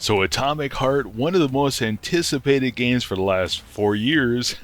So Atomic Heart, one of the most anticipated games for the last 4 years,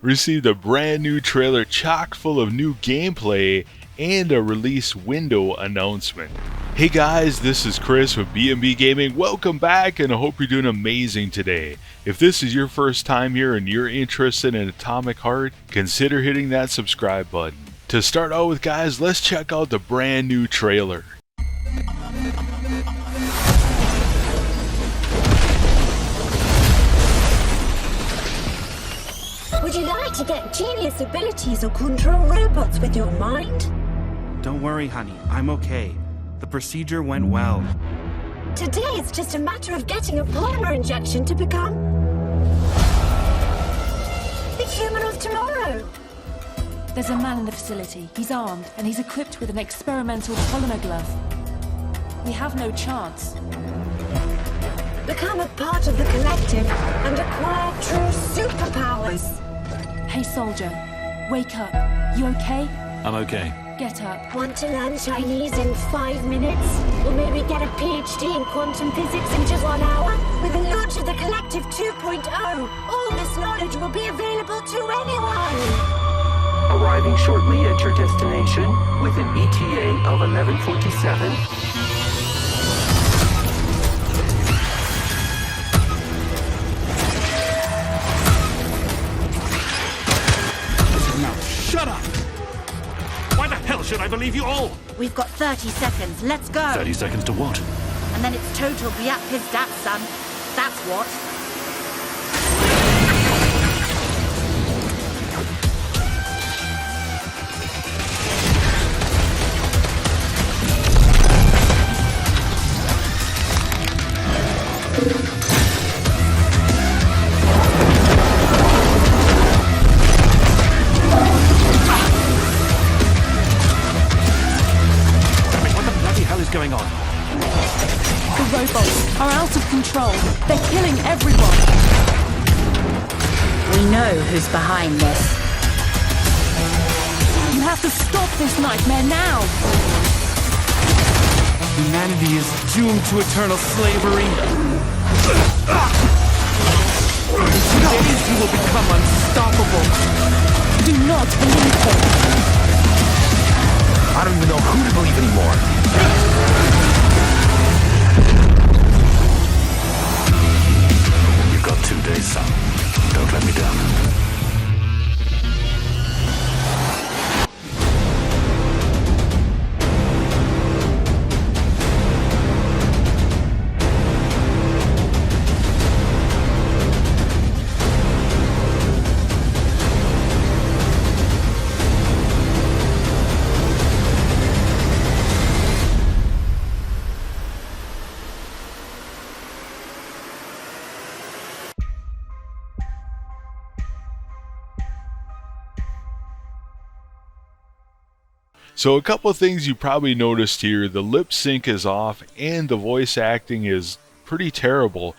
received a brand new trailer chock full of new gameplay and a release window announcement. Hey guys, this is Chris with BMB Gaming. Welcome back, and I hope you're doing amazing today. If this is your first time here and you're interested in Atomic Heart, consider hitting that subscribe button. To start out with, guys, let's check out the brand new trailer. Would you like to get genius abilities or control robots with your mind? Don't worry, honey. I'm okay. The procedure went well. Today it's just a matter of getting a polymer injection to become the human of tomorrow. There's a man in the facility. He's armed, and he's equipped with an experimental polymer glove. We have no chance. Become a part of the collective and acquire true superpowers. Hey, soldier. Wake up. You okay? I'm okay. Get up. Want to learn Chinese in 5 minutes? Or maybe get a PhD in quantum physics in just 1 hour? With the launch of the Collective 2.0, all this knowledge will be available to anyone! Arriving shortly at your destination with an ETA of 11:47. Now, shut up! Why the hell should I believe you all? We've got 30 seconds. Let's go. 30 seconds to what? And then it's total Biap his dad, son. That's what. Going on? The robots are out of control. They're killing everyone. We know who's behind this. You have to stop this nightmare now. Humanity is doomed to eternal slavery. In 2 days you will become unstoppable. Do not believe them. I don't even know who to believe anymore. You've got 2 days, son. Don't let me down. So a couple of things you probably noticed here: the lip sync is off and the voice acting is pretty terrible.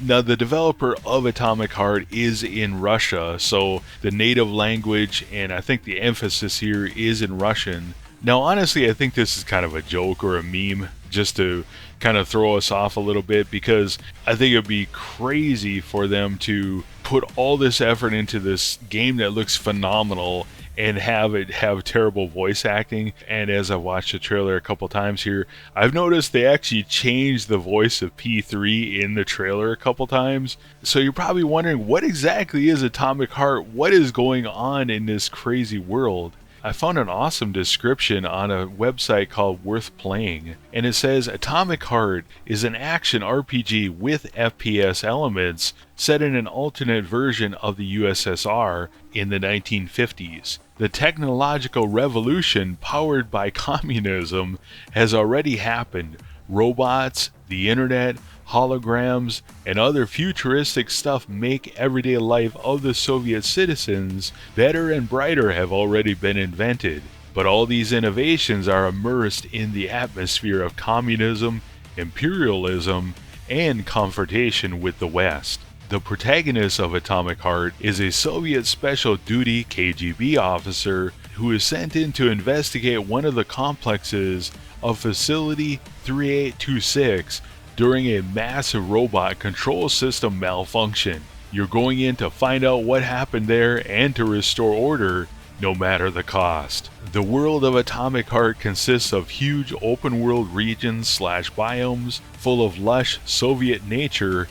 Now, the developer of Atomic Heart is in Russia, so the native language and I think the emphasis here is in Russian. Now, honestly, I think this is kind of a joke or a meme just to kind of throw us off a little bit, because I think it would be crazy for them to put all this effort into this game that looks phenomenal and have it have terrible voice acting. And as I've watched the trailer a couple times here, I've noticed they actually changed the voice of P3 in the trailer a couple times. So you're probably wondering, what exactly is Atomic Heart? What is going on in this crazy world? I found an awesome description on a website called Worth Playing, and it says Atomic Heart is an action RPG with FPS elements set in an alternate version of the USSR in the 1950s. The technological revolution powered by communism has already happened. Robots, the internet, holograms, and other futuristic stuff make everyday life of the Soviet citizens better and brighter have already been invented. But all these innovations are immersed in the atmosphere of communism, imperialism, and confrontation with the West. The protagonist of Atomic Heart is a Soviet special duty KGB officer who is sent in to investigate one of the complexes of Facility 3826 during a massive robot control system malfunction. You're going in to find out what happened there and to restore order, no matter the cost. The world of Atomic Heart consists of huge open world regions / biomes full of lush Soviet nature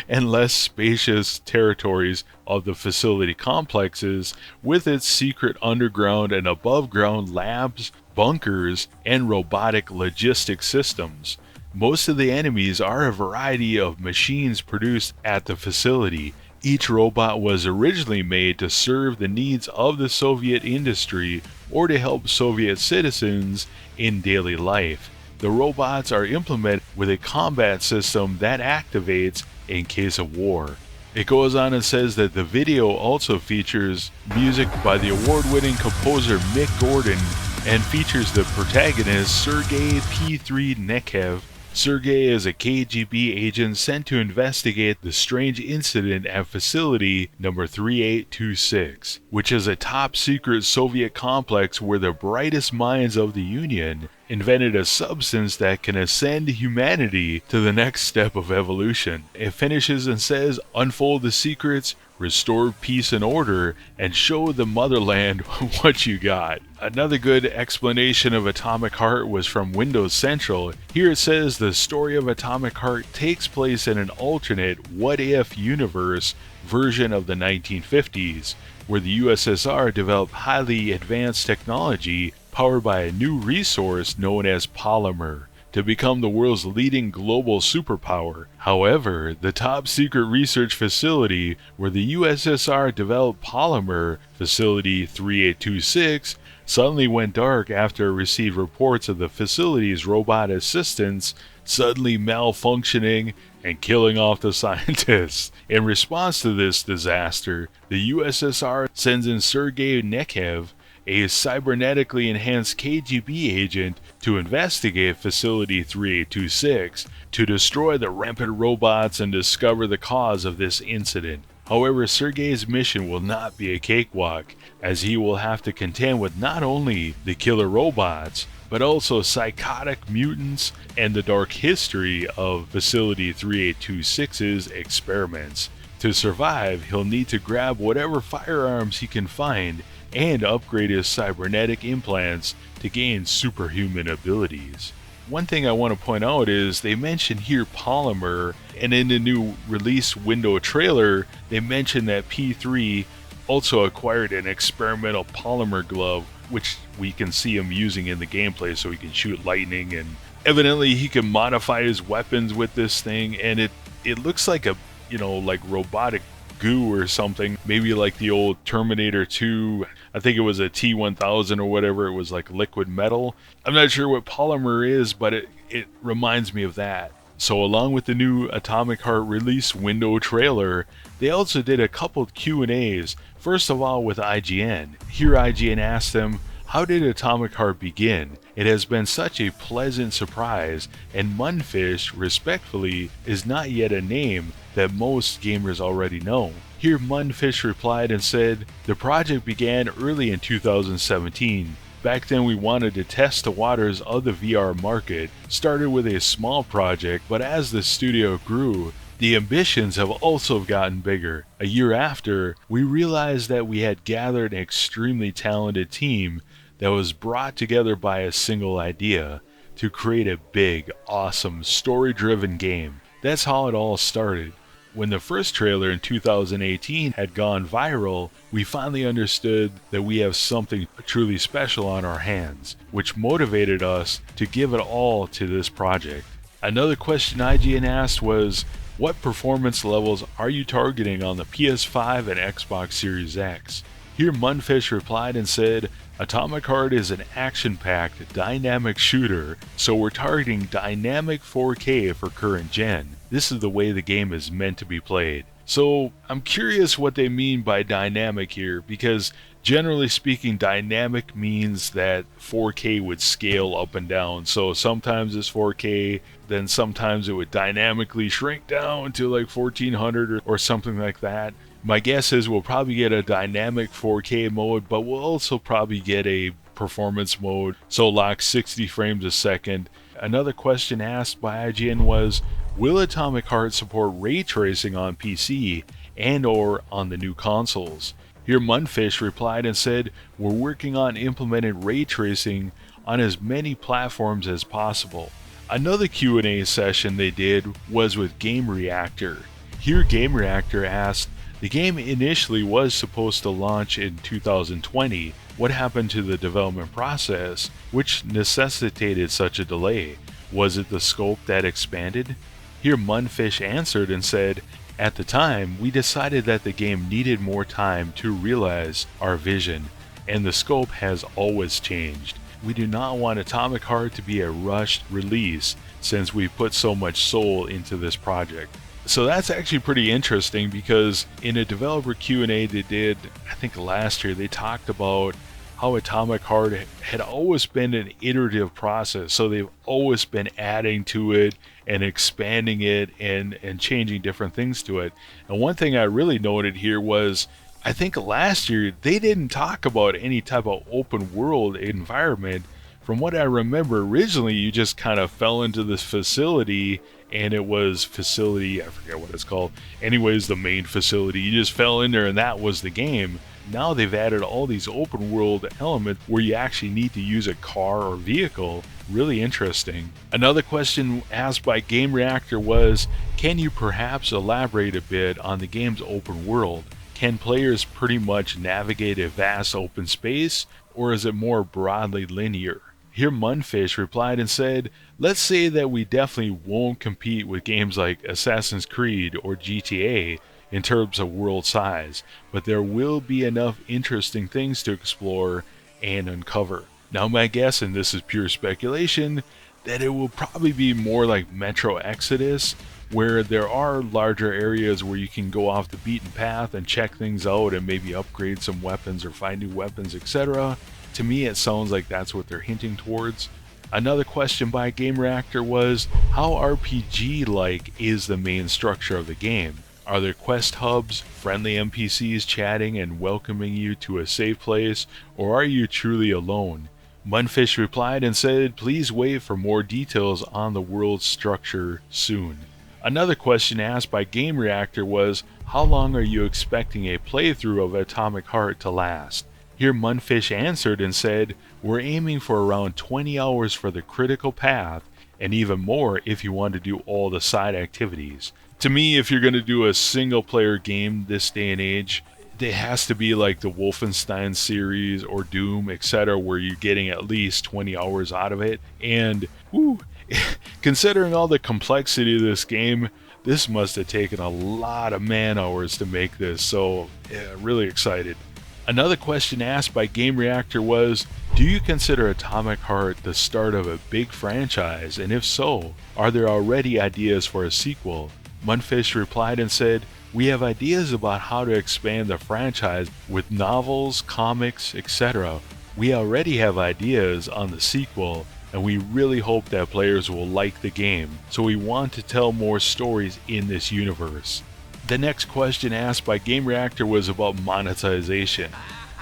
and less spacious territories of the facility complexes with its secret underground and above ground labs, bunkers, and robotic logistics systems. Most of the enemies are a variety of machines produced at the facility. Each robot was originally made to serve the needs of the Soviet industry or to help Soviet citizens in daily life. The robots are implemented with a combat system that activates in case of war. It goes on and says that the video also features music by the award-winning composer Mick Gordon and features the protagonist Sergei P3 Nekev. Sergei is a KGB agent sent to investigate the strange incident at facility number 3826, which is a top-secret Soviet complex where the brightest minds of the Union invented a substance that can ascend humanity to the next step of evolution. It finishes and says, unfold the secrets, restore peace and order, and show the motherland what you got. Another good explanation of Atomic Heart was from Windows Central. Here it says the story of Atomic Heart takes place in an alternate what-if universe version of the 1950s, where the USSR developed highly advanced technology powered by a new resource known as polymer to become the world's leading global superpower. However, the top secret research facility where the USSR developed polymer, Facility 3826, suddenly went dark after it received reports of the facility's robot assistants suddenly malfunctioning and killing off the scientists. In response to this disaster, the USSR sends in Sergei Nekev, a cybernetically enhanced KGB agent, to investigate Facility 3826 to destroy the rampant robots and discover the cause of this incident. However, Sergei's mission will not be a cakewalk, as he will have to contend with not only the killer robots, but also psychotic mutants and the dark history of Facility 3826's experiments. To survive, he'll need to grab whatever firearms he can find and upgrade his cybernetic implants to gain superhuman abilities. One thing I want to point out is they mention here polymer, and in the new release window trailer, they mention that P3 also acquired an experimental polymer glove, which we can see him using in the gameplay so he can shoot lightning, and evidently he can modify his weapons with this thing, and it looks like a, like robotic goo or something, maybe like the old Terminator 2, I think it was a T-1000 or whatever, it was like liquid metal. I'm not sure what polymer is, but it reminds me of that. So along with the new Atomic Heart release window trailer, they also did a couple Q&As, first of all with IGN. Here IGN asked them, how did Atomic Heart begin? It has been such a pleasant surprise, and Mundfish, respectfully, is not yet a name that most gamers already know. Here Mundfish replied and said, the project began early in 2017. Back then we wanted to test the waters of the VR market. Started with a small project, but as the studio grew, the ambitions have also gotten bigger. A year after, we realized that we had gathered an extremely talented team that was brought together by a single idea to create a big, awesome, story-driven game. That's how it all started. When the first trailer in 2018 had gone viral, we finally understood that we have something truly special on our hands, which motivated us to give it all to this project. Another question IGN asked was, what performance levels are you targeting on the PS5 and Xbox Series X? Here Mundfish replied and said, Atomic Heart is an action-packed, dynamic shooter, so we're targeting dynamic 4K for current gen. This is the way the game is meant to be played. So I'm curious what they mean by dynamic here, because generally speaking, dynamic means that 4K would scale up and down. So sometimes it's 4K, then sometimes it would dynamically shrink down to like 1400 or something like that. My guess is we'll probably get a dynamic 4K mode, but we'll also probably get a performance mode, so lock 60 frames a second. Another question asked by IGN was, will Atomic Heart support ray tracing on PC and or on the new consoles? Here Mundfish replied and said, we're working on implementing ray tracing on as many platforms as possible. Another Q&A session they did was with Game Reactor. Here Game Reactor asked, the game initially was supposed to launch in 2020. What happened to the development process, which necessitated such a delay? Was it the scope that expanded? Here Mundfish answered and said, at the time, we decided that the game needed more time to realize our vision, and the scope has always changed. We do not want Atomic Heart to be a rushed release since we put so much soul into this project. So that's actually pretty interesting, because in a developer Q&A they did, I think last year, they talked about how Atomic Heart had always been an iterative process. So they've always been adding to it and expanding it and changing different things to it. And one thing I really noted here was, I think last year they didn't talk about any type of open world environment. From what I remember, originally you just kind of fell into this facility, and it was facility, I forget what it's called. Anyways, the main facility, you just fell in there and that was the game. Now they've added all these open world elements where you actually need to use a car or vehicle. Really interesting. Another question asked by Game Reactor was, can you perhaps elaborate a bit on the game's open world? Can players pretty much navigate a vast open space, or is it more broadly linear? Here Mundfish replied and said, let's say that we definitely won't compete with games like Assassin's Creed or GTA in terms of world size, but there will be enough interesting things to explore and uncover. Now my guess, and this is pure speculation, that it will probably be more like Metro Exodus, where there are larger areas where you can go off the beaten path and check things out and maybe upgrade some weapons or find new weapons, etc. To me, it sounds like that's what they're hinting towards. Another question by Game Reactor was, how RPG-like is the main structure of the game? Are there quest hubs, friendly NPCs chatting and welcoming you to a safe place, or are you truly alone? Mundfish replied and said, please wait for more details on the world structure soon. Another question asked by Game Reactor was, how long are you expecting a playthrough of Atomic Heart to last? Here Mundfish answered and said, we're aiming for around 20 hours for the critical path, and even more if you want to do all the side activities. To me, if you're going to do a single player game this day and age, it has to be like the Wolfenstein series or Doom, etc., where you're getting at least 20 hours out of it. And considering all the complexity of this game, this must have taken a lot of man hours to make this. So yeah, really excited. Another question asked by Game Reactor was, do you consider Atomic Heart the start of a big franchise? And if so, are there already ideas for a sequel? Mundfish replied and said, we have ideas about how to expand the franchise with novels, comics, etc. We already have ideas on the sequel, and we really hope that players will like the game, so we want to tell more stories in this universe. The next question asked by Game Reactor was about monetization.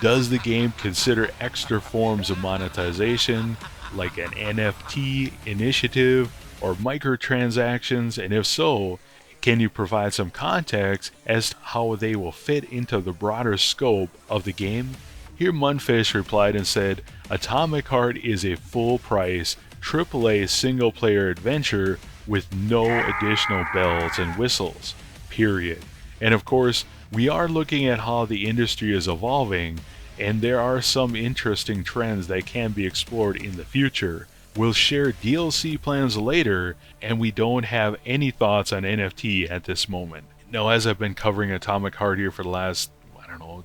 Does the game consider extra forms of monetization, like an NFT initiative or microtransactions, and if so, can you provide some context as to how they will fit into the broader scope of the game? Here Mundfish replied and said, Atomic Heart is a full-price AAA single-player adventure with no additional bells and whistles, period. And of course, we are looking at how the industry is evolving, and there are some interesting trends that can be explored in the future. We'll share DLC plans later, and we don't have any thoughts on NFT at this moment. Now, as I've been covering Atomic Heart here for the last,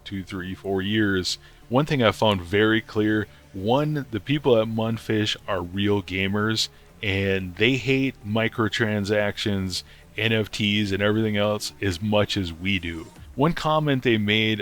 2, 3, 4 years, one thing I found very clear, one, the people at Mundfish are real gamers, and they hate microtransactions, NFTs, and everything else as much as we do. One comment they made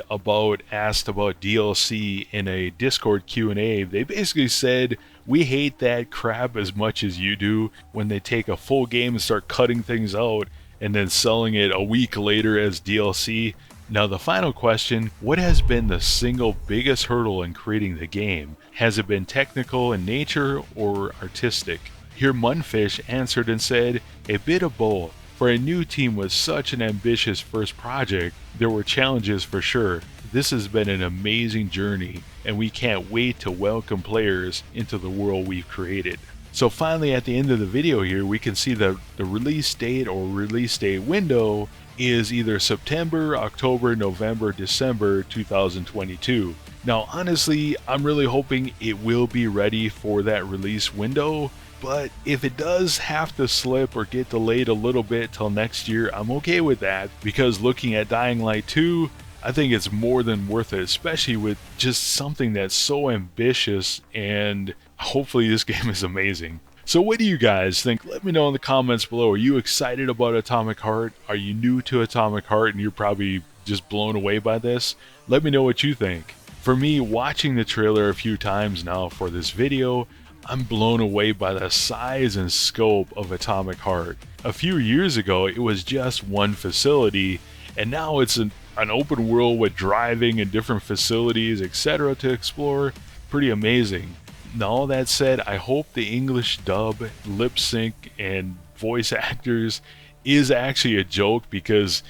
asked about DLC in a Discord Q&A, they basically said, we hate that crap as much as you do when they take a full game and start cutting things out and then selling it a week later as DLC. Now the final question, what has been the single biggest hurdle in creating the game? Has it been technical in nature or artistic? Here Mundfish answered and said, "A bit of both. For a new team with such an ambitious first project, there were challenges for sure. This has been an amazing journey, and we can't wait to welcome players into the world we've created." So finally, at the end of the video here, we can see the release date or release date window is either September, October, November, December 2022. Now honestly, I'm really hoping it will be ready for that release window, but if it does have to slip or get delayed a little bit till next year, I'm okay with that, because looking at Dying Light 2, I think it's more than worth it, especially with just something that's so ambitious, and hopefully this game is amazing. So what do you guys think? Let me know in the comments below. Are you excited about Atomic Heart? Are you new to Atomic Heart and you're probably just blown away by this? Let me know what you think. For me, watching the trailer a few times now for this video, I'm blown away by the size and scope of Atomic Heart. A few years ago, it was just one facility, and now it's an open world with driving and different facilities, etc. to explore. Pretty amazing. Now, all that said, I hope the English dub, lip sync, and voice actors is actually a joke, because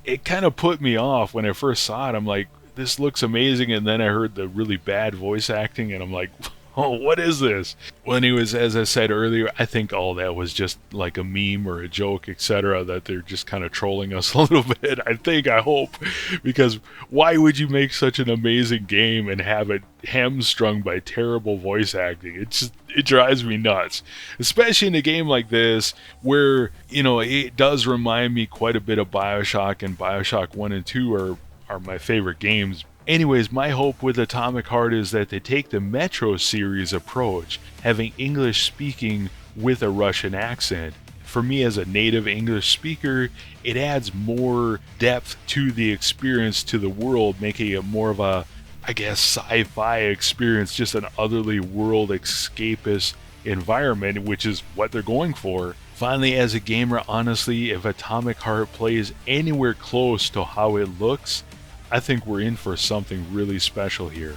it kind of put me off when I first saw it. I'm like, this looks amazing, and then I heard the really bad voice acting, and I'm like, oh, what is this? Well, anyways, as I said earlier, I think all that was just like a meme or a joke, etc., that they're just kind of trolling us a little bit. I hope, because why would you make such an amazing game and have it hamstrung by terrible voice acting? It drives me nuts, especially in a game like this where, you know, it does remind me quite a bit of BioShock, and BioShock 1 and 2 are my favorite games. Anyways, my hope with Atomic Heart is that they take the Metro series approach, having English speaking with a Russian accent. For me, as a native English speaker, it adds more depth to the experience, to the world, making it more of a, I guess, sci-fi experience, just an otherly world escapist environment, which is what they're going for. Finally, as a gamer, honestly, if Atomic Heart plays anywhere close to how it looks, I think we're in for something really special here.